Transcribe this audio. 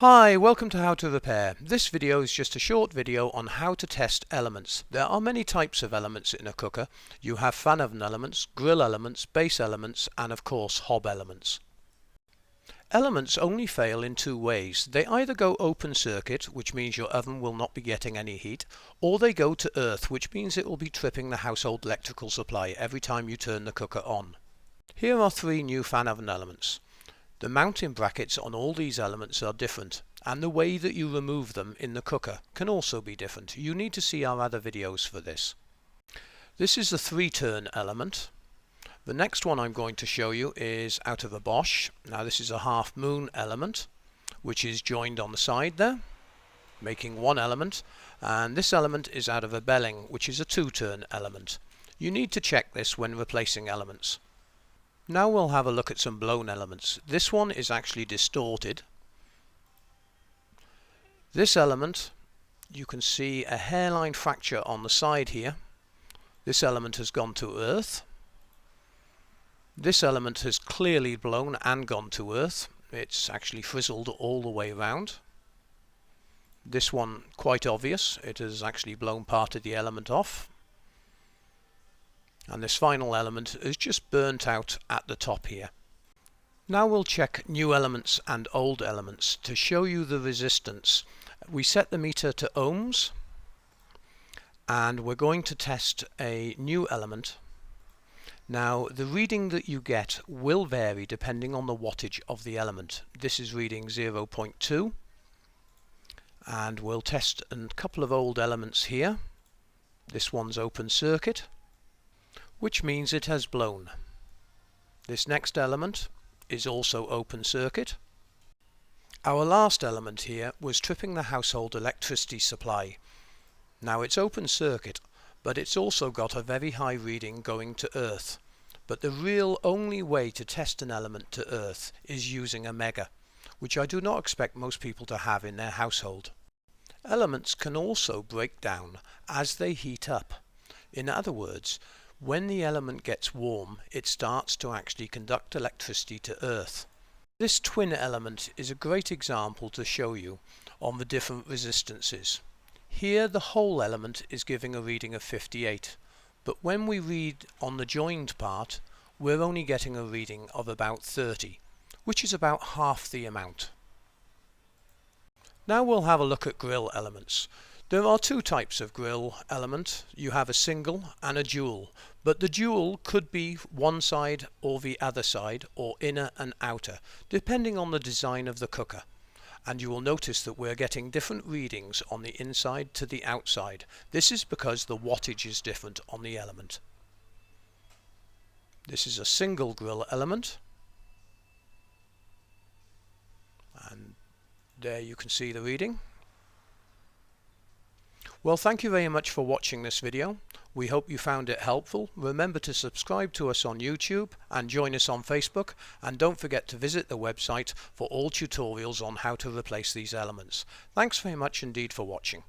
Hi, welcome to How to Repair. This video is just a short video on how to test elements. There are many types of elements in a cooker. You have fan oven elements, grill elements, base elements, and of course hob elements. Elements only fail in two ways. They either go open circuit, which means your oven will not be getting any heat, or they go to earth, which means it will be tripping the household electrical supply every time you turn the cooker on. Here are three new fan oven elements. The mounting brackets on all these elements are different, and the way that you remove them in the cooker can also be different. You need to see our other videos for this. This is a 3-turn element. The next one I'm going to show you is out of a Bosch. Now this is a Halfmoon Element, which is joined on the side there, making one element, and this element is out of a Belling, which is a 2-turn element. You need to check this when replacing elements. Now we'll have a look at some blown elements. This one is actually distorted. This element, you can see a hairline fracture on the side here. This element has gone to earth. This element has clearly blown and gone to earth. It's actually frizzled all the way around. This one, quite obvious, it has actually blown part of the element off. And this final element is just burnt out at the top here. Now we'll check new elements and old elements to show you the resistance. We set the meter to ohms, and we're going to test a new element. Now the reading that you get will vary depending on the wattage of the element. This is reading 0.2, and we'll test a couple of old elements here. This one's open circuit, which means it has blown. This next element is also open circuit. Our last element here was tripping the household electricity supply. Now it's open circuit, but it's also got a very high reading going to earth. But the real only way to test an element to earth is using a mega, which I do not expect most people to have in their household. Elements can also break down as they heat up. In other words, when the element gets warm, it starts to actually conduct electricity to earth. This twin element is a great example to show you on the different resistances. Here the whole element is giving a reading of 58, but when we read on the joined part, we're only getting a reading of about 30, which is about half the amount. Now we'll have a look at grill elements. There are two types of grill element. You have a single and a dual, but the dual could be one side or the other side, or inner and outer, depending on the design of the cooker. And you will notice that we're getting different readings on the inside to the outside. This is because the wattage is different on the element. This is a single grill element, and there you can see the reading. Well, thank you very much for watching this video. We hope you found it helpful. Remember to subscribe to us on YouTube and join us on Facebook, and don't forget to visit the website for all tutorials on how to replace these elements. Thanks very much indeed for watching.